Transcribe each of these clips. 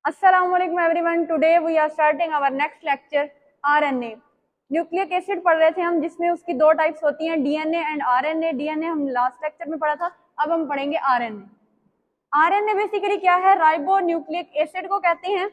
Assalamu alaikum everyone. Today we are starting our next lecture RNA. Nucleic acid पढ़ रहे थे हम, जिसमें उसकी दो टाइप्स होती हैं, डीएनए एंड आरएनए। डीएनए हम लास्ट लेक्चर में पढ़ा था, अब हम पढ़ेंगे आरएनए। आरएनए बेसिकली क्या है? राइबो न्यूक्लिक एसिड को कहते हैं।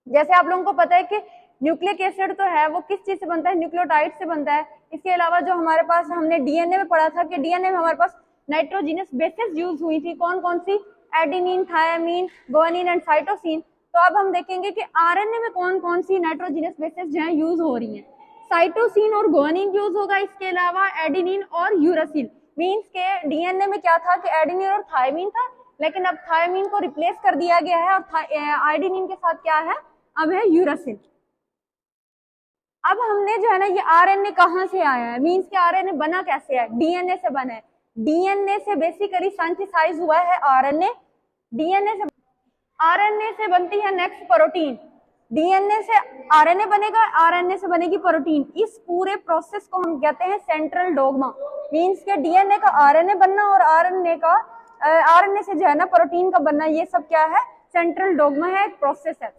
जैसे आप लोगों को पता है कि न्यूक्लिक एसिड तो है वो किस चीज से बनता है? न्यूक्लियोटाइड से बनता है। इसके अलावा जो हमारे पास हमने डीएनए में पढ़ा था कि डीएनए में हमारे पास नाइट्रोजिनस बेसिस यूज हुई थी। कौन कौन सी? Adenine, thiamine, guanine and cytosine. तो अब हम देखेंगे कि आरएनए में कौन कौन सी नाइट्रोजिनस बेसिस जो है यूज हो रही हैं। साइटोसिन और गुआनिन यूज होगा, इसके अलावा एडेनिन और यूरासिल। मीन्स के डीएनए में क्या था कि एडेनिन और थायामीन था, लेकिन अब थायामीन को रिप्लेस कर दिया गया है और एडेनिन के साथ क्या है? अब है यूरासिल। अब हमने जो है ना, ये आरएनए कहाँ से आया है, मीन्स के आरएनए बना कैसे है? डीएनए से बना है। डीएनए से बेसिकली सिंथेसाइज हुआ है आरएनए। डीएनए से आरएनए से बनती है नेक्स्ट प्रोटीन। डीएनए से आरएनए बनेगा, आरएनए से बनेगी प्रोटीन। इस पूरे प्रोसेस को हम कहते हैं सेंट्रल डोग्मा। मीन्स के डीएनए का आरएनए बनना और आरएनए से जो है ना प्रोटीन का बनना, ये सब क्या है? सेंट्रल डोग्मा है, एक प्रोसेस है।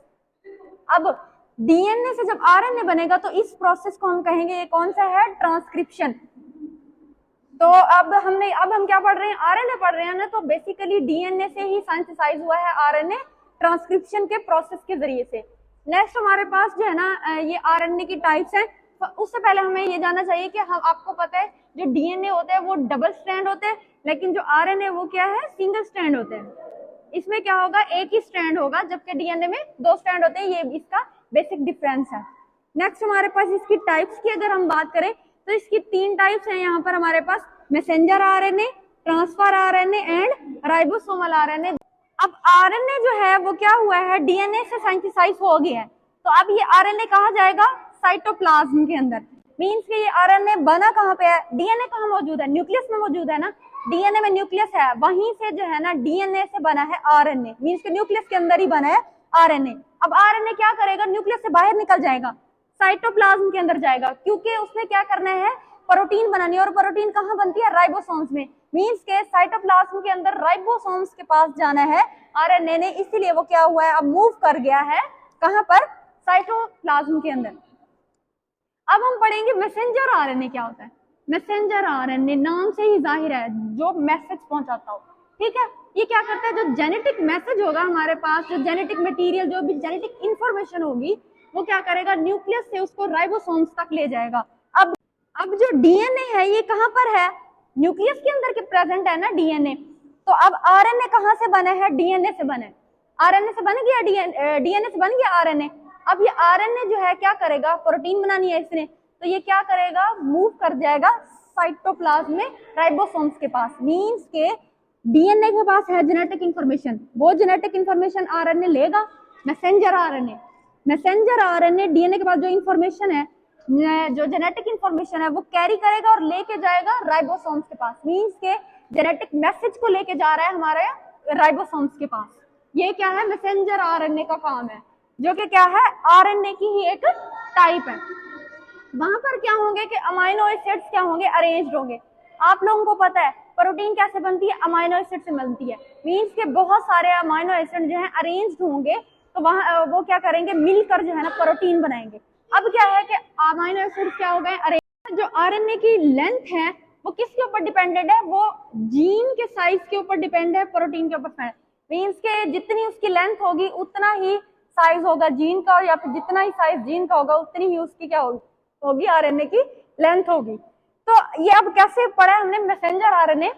अब डीएनए से जब आरएनए बनेगा तो इस प्रोसेस को हम कहेंगे, ये कौन सा है? ट्रांसक्रिप्शन। तो अब हम क्या पढ़ रहे हैं? आरएनए पढ़ रहे हैं ना। तो बेसिकली डीएनए से ही सिंथेसाइज हुआ है आरएनए, ट्रांसक्रिप्शन के प्रोसेस के जरिए से। नेक्स्ट हमारे पास जो है ना, ये आरएनए की टाइप्स हैं। तो उससे पहले हमें ये जानना चाहिए कि हम आपको पता है जो डीएनए होता है वो डबल स्ट्रैंड होते हैं, लेकिन जो आरएनए वो क्या है? सिंगल स्ट्रैंड होते हैं। इसमें क्या होगा? एक ही स्ट्रैंड होगा, जबकि डीएनए में दो स्ट्रैंड होते हैं। ये इसका बेसिक डिफरेंस है। नेक्स्ट हमारे पास इसकी टाइप्स की अगर हम बात करें तो इसकी तीन टाइप्स हैं यहाँ पर हमारे पास: messenger RNA, transfer RNA and ribosomal RNA. अब आरएनए जो है वो क्या हुआ है? डीएनए से सिंथेसाइज हो गया है। तो अब ये आरएनए कहाँ जाएगा? साइटोप्लाज्म के अंदर। मीन्स कि ये आरएनए बना कहाँ पे है? डीएनए कहाँ मौजूद है? न्यूक्लियस में मौजूद है ना। डीएनए में न्यूक्लियस है, वहीं से जो है ना डीएनए से बना है आरएनए। मीन्स के न्यूक्लियस के अंदर ही बना है आरएनए। अब आरएनए क्या करेगा? न्यूक्लियस से बाहर निकल जाएगा, साइटोप्लाज्म के अंदर जाएगा, क्योंकि उसने क्या करना है? प्रोटीन बनानी है। और प्रोटीन कहाँ बनती है? राइबोसोम्स में। मीन्स के साइटोप्लाज्म के अंदर राइबोसोम्स के पास जाना है आरएनए ने, इसीलिए वो क्या हुआ है? अब मूव कर गया है कहाँ पर? साइटोप्लाज्म के अंदर। अब हम पढ़ेंगे मैसेंजर आरएनए क्या होता है। मैसेंजर आरएनए नाम से ही जाहिर है, जो मैसेज पहुंचाता हो। ठीक है, ये क्या करता है? जो जेनेटिक मैसेज होगा हमारे पास, जो जेनेटिक मटेरियल, जो भी जेनेटिक इंफॉर्मेशन होगी, वो क्या करेगा? न्यूक्लियस से उसको राइबोसोम्स तक ले जाएगा। अब जो डीएनए है ये कहाँ पर है? न्यूक्लियस के अंदर के प्रेजेंट है ना डीएनए। तो अब आरएनए कहाँ से बना है? डीएनए से बना है। आरएनए से बन गया डीएनए से बन गया आरएनए। अब ये आरएनए जो है क्या करेगा? प्रोटीन बनानी है इसने, तो ये क्या करेगा? मूव कर जाएगा साइटोप्लाज्म में राइबोसोम्स के पास। मीन्स के डीएनए के पास है जेनेटिक इंफॉर्मेशन, वो जेनेटिक इंफॉर्मेशन आरएनए लेगा। मैसेंजर आरएनए डीएनए के पास जो इंफॉर्मेशन है, जो जेनेटिक इंफॉर्मेशन है, वो कैरी करेगा और लेके जाएगा राइबोसोम्स के पास। मीन्स के जेनेटिक मैसेज को लेके जा रहा है हमारे राइबोसोम्स के पास। ये क्या है? मैसेंजर आरएनए का काम है, जो कि क्या है? आरएनए की ही एक टाइप है। वहां पर क्या होंगे कि अमाइनो एसिड्स क्या होंगे? अरेंज्ड होंगे। आप लोगों को पता है प्रोटीन कैसे बनती है? अमाइनो एसिड से बनती है। मीन्स के बहुत सारे अमाइनो एसिड जो है अरेंज्ड होंगे, तो वहां वो क्या करेंगे? मिलकर जो है ना प्रोटीन बनाएंगे। अब क्या है कि अमाइनो एसिड क्या हो गए? अरेंज। जो आरएनए की लेंथ है वो किसके ऊपर डिपेंडेंट है? वो जीन के साइज के ऊपर डिपेंड है, प्रोटीन के ऊपर। मीन्स के जितनी उसकी लेंथ होगी उतना ही साइज होगा जीन का, या फिर जितना ही साइज जीन का होगा उतनी ही उसकी क्या होगी? आरएनए की लेंथ होगी। तो ये अब कैसे पढ़ा हमने? मैसेंजर आरएनए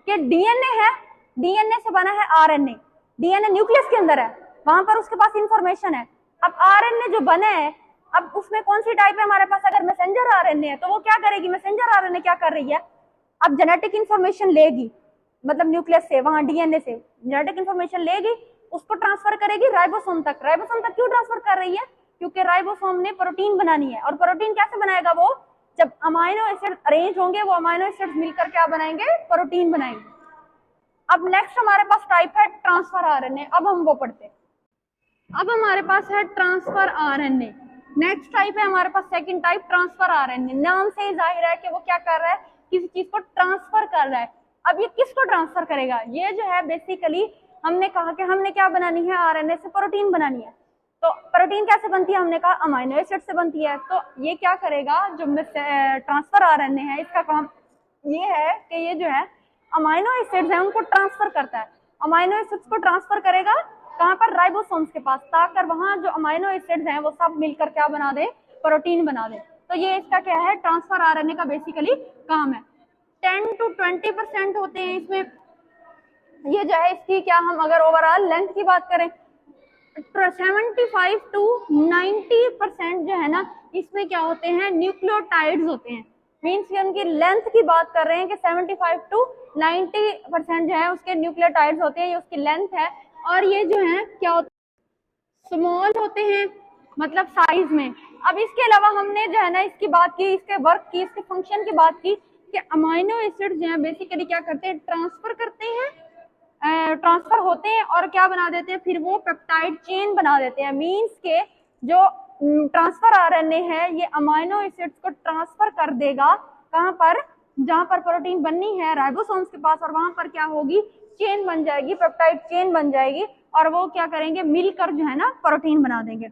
के डीएनए है, डीएनए से बना है आरएनए। डीएनए न्यूक्लियस के अंदर है, वहां पर उसके पास इंफॉर्मेशन है। अब आरएनए जो बना है, अब उसमें कौन सी टाइप है हमारे पास? अगर मैसेंजर आरएनए है तो वो क्या करेगी? मैसेंजर आरएनए क्या कर रही है? अब जेनेटिक इंफॉर्मेशन लेगी, मतलब न्यूक्लियस से, वहां डीएनए से जेनेटिक इंफॉर्मेशन लेगी, उसको ट्रांसफर करेगी राइबोसोम तक। राइबोसोम तक क्यों ट्रांसफर कर रही है? क्योंकि राइबोसोम ने प्रोटीन बनानी है। और प्रोटीन कैसे बनाएगा? वो जब अमाइनो एसिड अरेंज होंगे, वो अमाइनो एसिड मिलकर क्या बनाएंगे? प्रोटीन बनाएंगे। अब नेक्स्ट हमारे पास टाइप है ट्रांसफर आरएनए। अब हम वो पढ़ते हैं। अब हमारे पास है ट्रांसफर आरएनए। नेक्स्ट टाइप है हमारे पास सेकंड टाइप, ट्रांसफर आरएनए। नाम से ही जाहिर है कि वो क्या कर रहा है? किसी चीज को ट्रांसफर कर रहा है। अब ये किसको ट्रांसफर करेगा? ये जो है बेसिकली हमने कहा कि हमने क्या बनानी है, आरएनए से प्रोटीन बनानी है। तो प्रोटीन कैसे बनती है, हमने कहा अमाइनो एसिड से बनती है। तो ये क्या करेगा, जो ट्रांसफर आरएनए है, इसका काम ये है कि ये जो है अमाइनो एसिड्स हैं उनको ट्रांसफर करता है। अमाइनो एसिड्स को ट्रांसफर करेगा कहाँ पर, राइबोसोम्स के पास, ताकि वहां जो अमाइनो एसिड्स हैं वो सब मिलकर क्या बना दे, प्रोटीन बना दे। तो ये इसका क्या है, ट्रांसफर आरएनए का बेसिकली काम है। 10 to 20% होते हैं इसमें। ये जो है इसकी क्या, हम अगर ओवरऑल लेंथ की बात करें 75 to 90% जो है ना, इसमें क्या होते हैं, न्यूक्लियोटाइड्स होते हैं। मीन्स कि उनकी लेंथ की बात कर रहे हैं कि 75 to 90% जो है उसके न्यूक्लियोटाइड्स होते हैं, ये उसकी लेंथ है। और ये जो है क्या होते हैं, स्मॉल होते हैं, मतलब साइज में। अब इसके अलावा हमने जो है ना इसकी बात की, इसके वर्क की, इसके फंक्शन की बात की कि अमाइनो एसिड जो है बेसिकली क्या करते हैं, ट्रांसफर करते हैं, ट्रांसफर होते हैं और क्या बना देते हैं, फिर वो पेप्टाइड चेन बना देते हैं। मीन्स के जो ट्रांसफर आरएनए है ये अमाइनो एसिड्स को ट्रांसफर कर देगा कहाँ पर, जहां पर प्रोटीन बननी है, राइबोसोम्स के पास, और वहां पर क्या होगी, चेन बन जाएगी, पेप्टाइड चेन बन जाएगी, और वो क्या करेंगे, मिलकर जो है ना प्रोटीन बना देंगे।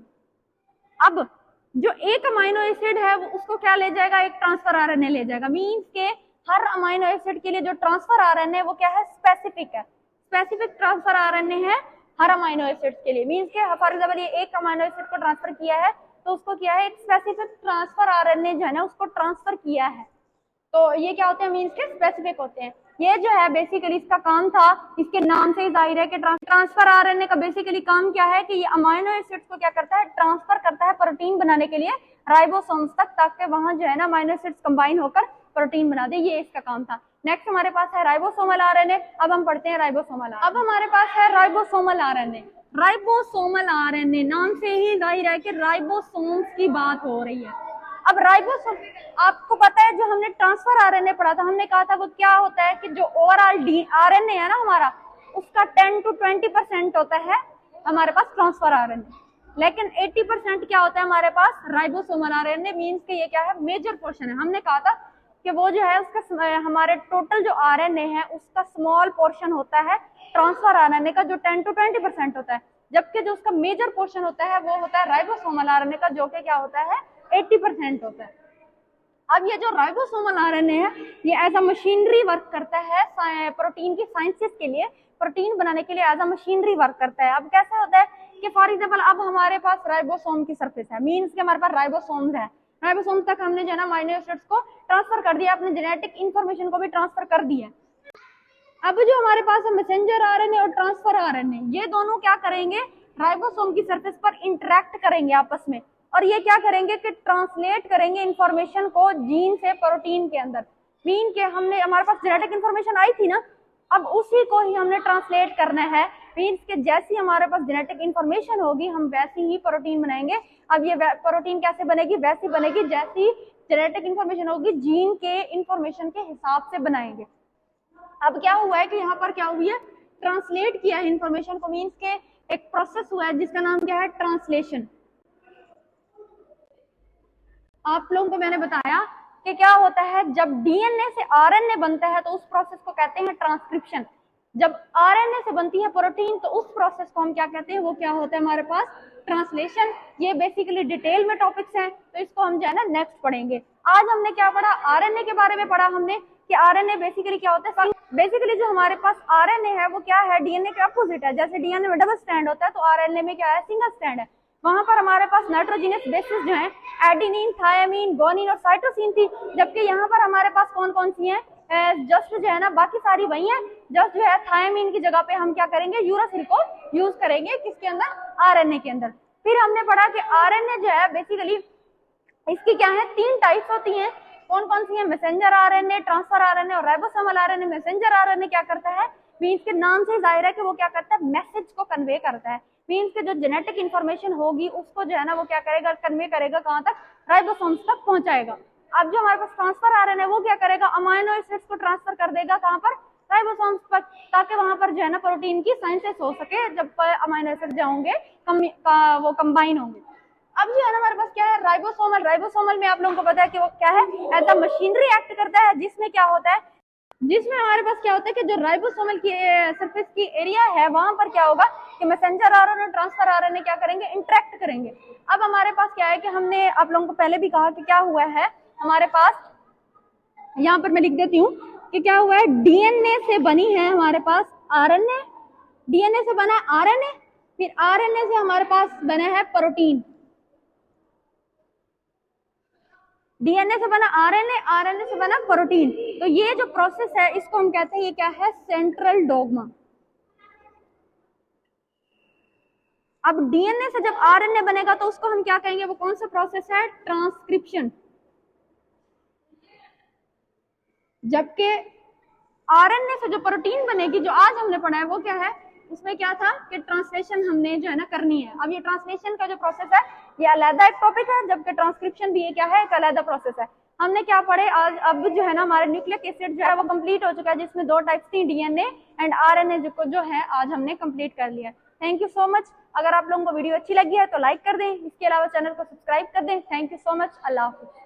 अब जो एक अमाइनो एसिड है वो उसको क्या ले जाएगा, एक ट्रांसफर आरएनए ले जाएगा। मीन्स के हर अमाइनो एसिड के लिए जो ट्रांसफर आरएनए वो क्या है, स्पेसिफिक है, स्पेसिफिक ट्रांसफर आरएनए है हर अमाइनो एसिड के लिए। मीन्स के फॉर एग्जाम्पल ये एक अमाइनो एसिड को ट्रांसफर किया है तो उसको किया है एक स्पेसिफिक ट्रांसफर आरएनए जो है ना उसको ट्रांसफर किया है। तो ये क्या होते हैं, मीन्स के स्पेसिफिक होते हैं। ये जो है बेसिकली इसका काम था, इसके नाम से ही जाहिर है कि ट्रांसफर आरएनए का बेसिकली काम क्या है कि ये अमाइनो एसिड्स को क्या करता है, ट्रांसफर करता है प्रोटीन बनाने के लिए राइबोसोम्स तक, ताकि वहां जो है ना अमाइनो एसिड्स कंबाइन होकर प्रोटीन बना दे। ये इसका काम था। नेक्स्ट हमारे पास है राइबोसोमल आरएनए। अब हम पढ़ते हैं राइबोसोमल। अब हमारे पास है राइबोसोमल आरएनए। राइबोसोमल आरएनए नाम से ही जाहिर है कि राइबोसोम्स की बात हो रही है। अब राइबोसोम, आपको पता है जो हमने ट्रांसफर आरएनए पढ़ा था, हमने कहा था वो क्या होता है कि जो ओवरऑल आरएनए है ना हमारा, उसका 10 to 20% होता है हमारे पास ट्रांसफर आरएनए, लेकिन 80% क्या होता है हमारे पास, राइबोसोमल आरएनए। मीन्स के ये क्या है, मेजर पोर्शन है। हमने कहा था कि वो जो है उसका हमारे टोटल जो आरएनए है उसका स्मॉल पोर्शन होता है ट्रांसफर आरएनए का, जो 10 to 20% होता है, जबकि जो उसका मेजर पोर्शन होता है वो होता है राइबोसोमल आरएनए का, जो कि क्या होता है 80% होता है। अब ये जो राइबोसोमल आरएनए है ये एज अ मशीनरी वर्क करता है प्रोटीन की साइंसिस के लिए, प्रोटीन बनाने के लिए एज अ मशीनरी वर्क करता है। अब कैसा होता है कि फॉर एग्जाम्पल अब हमारे पास राइबोसोम की सरफेस है, मीन्स के हमारे पास राइबोसोम्स है, राइबोसोम तक हमने जो है ना अमाइनो एसिड्स को ट्रांसफर कर दिया, अपने जेनेटिक इंफॉर्मेशन को भी ट्रांसफर कर दिया। अब जो हमारे पास है मैसेंजर आरएनए और ट्रांसफर आरएनए, ये दोनों क्या करेंगे, राइबोसोम की सरफेस पर इंटरेक्ट करेंगे आपस में, और ये क्या करेंगे कि ट्रांसलेट करेंगे इंफॉर्मेशन को जीन से प्रोटीन के अंदर। मीन के हमने हमारे पास जेनेटिक इंफॉर्मेशन आई थी ना, अब उसी को ही हमने ट्रांसलेट करना है। मीन्स के जैसी हमारे पास जेनेटिक इंफॉर्मेशन होगी हम वैसी ही प्रोटीन बनाएंगे। अब ये प्रोटीन कैसे बनेगी, वैसी बनेगी जैसी जेनेटिक इंफॉर्मेशन होगी, जीन के इंफॉर्मेशन के हिसाब से बनाएंगे। अब क्या हुआ है कि यहाँ पर क्या हुई है, ट्रांसलेट किया है इंफॉर्मेशन को। मीन्स के एक प्रोसेस हुआ है जिसका नाम क्या है, ट्रांसलेशन। आप लोगों को मैंने बताया कि क्या होता है, जब डीएनए से आरएनए बनता है तो उस प्रोसेस को कहते हैं ट्रांसक्रिप्शन। जब आरएनए से बनती है प्रोटीन तो उस प्रोसेस को हम क्या कहते हैं, वो क्या होता है हमारे पास, ट्रांसलेशन। ये बेसिकली डिटेल में टॉपिक्स हैं, तो इसको हम जो है ना नेक्स्ट पढ़ेंगे। आज हमने क्या पढ़ा, आरएनए के बारे में पढ़ा हमने कि आरएनए बेसिकली क्या होता है। बेसिकली जो हमारे पास आरएनए है वो क्या है, डीएनए के अपोजिट है। जैसे डीएनए में डबल स्ट्रैंड होता है तो आरएनए में क्या है, सिंगल स्ट्रैंड है। वहां पर हमारे पास नाइट्रोजिनस बेसिस जो है एडेनिन, थायामीन, गुआनिन और साइटोसिन थी, जबकि यहाँ पर हमारे पास कौन कौन सी हैं, जस्ट जो है ना बाकी सारी वही हैं, जस्ट जो है थायामीन की जगह पे हम क्या करेंगे, यूरासिल को यूज करेंगे, किसके अंदर, आरएनए के अंदर। फिर हमने पढ़ा कि आरएनए जो है बेसिकली इसकी क्या है, 3 टाइप्स होती हैं। कौन कौन सी है, मैसेंजर आरएनए, ट्रांसफर आरएनए और राइबोसोमल आरएनए। मैसेंजर आरएनए क्या करता है, मीन्स के नाम से जाहिर है कि वो क्या करता है, मैसेज को कन्वे करता है। मीन्स के जो जेनेटिक इंफॉर्मेशन होगी उसको जो है ना वो क्या करेगा, कन्वे करेगा कहाँ तक, राइबोसोम्स तक पहुंचाएगा। अब जो हमारे पास ट्रांसफर आरएनए वो क्या करेगा, अमाइनो एसिड्स को ट्रांसफर कर देगा कहाँ पर, राइबोसोम्स पर, ताकि वहां पर जो है ना प्रोटीन की सिंथेसिस हो सके जब अमाइनो एसिड जाओगे वो कंबाइन होंगे। अब जो है ना हमारे पास क्या है, राइबोसोमल। राइबोसोमल में आप लोगों को पता है कि वो क्या है, एज अ मशीनरी एक्ट करता है, जिसमें क्या होता है, जिसमें हमारे पास क्या होता है कि जो राइबोसोमल की सरफेस की एरिया है वहां पर क्या होगा कि मैसेंजर आरएनए और ट्रांसफर आरएनए क्या करेंगे, इंटरेक्ट करेंगे। अब हमारे पास क्या है कि हमने आप लोगों को पहले भी कहा कि क्या हुआ है हमारे पास, यहाँ पर मैं लिख देती हूँ कि क्या हुआ है, डीएनए से बनी है हमारे पास आरएनए, डीएनए से बना है आरएनए, फिर आरएनए से हमारे पास बना है प्रोटीन, डीएनए से बना आरएनए, आरएनए से बना प्रोटीन। तो ये जो प्रोसेस है इसको हम कहते हैं, ये क्या है, सेंट्रल डोग्मा। अब डीएनए से जब आरएनए बनेगा तो उसको हम क्या कहेंगे, वो कौन सा प्रोसेस है, ट्रांसक्रिप्शन। जबकि आरएनए से जो प्रोटीन बनेगी, जो आज हमने पढ़ा है, वो क्या है, उसमें क्या था कि ट्रांसलेशन हमने जो है ना करनी है। अब ये ट्रांसलेशन का जो प्रोसेस है ये अलग एक टॉपिक है, जबकि ट्रांसक्रिप्शन भी ये क्या है, एक अलग प्रोसेस है। हमने क्या पढ़े आज, अब जो है ना हमारे न्यूक्लिक एसिड जो है वो कंप्लीट हो चुका है, जिसमें 2 टाइप्स थी, डीएनए एंड आरएनए, जो है आज हमने कंप्लीट कर लिया। Thank you so much. अगर आप लोगों को वीडियो अच्छी लगी है तो लाइक कर दें, इसके अलावा चैनल को सब्सक्राइब कर दें। Thank you so much. अल्लाह हाफिज़।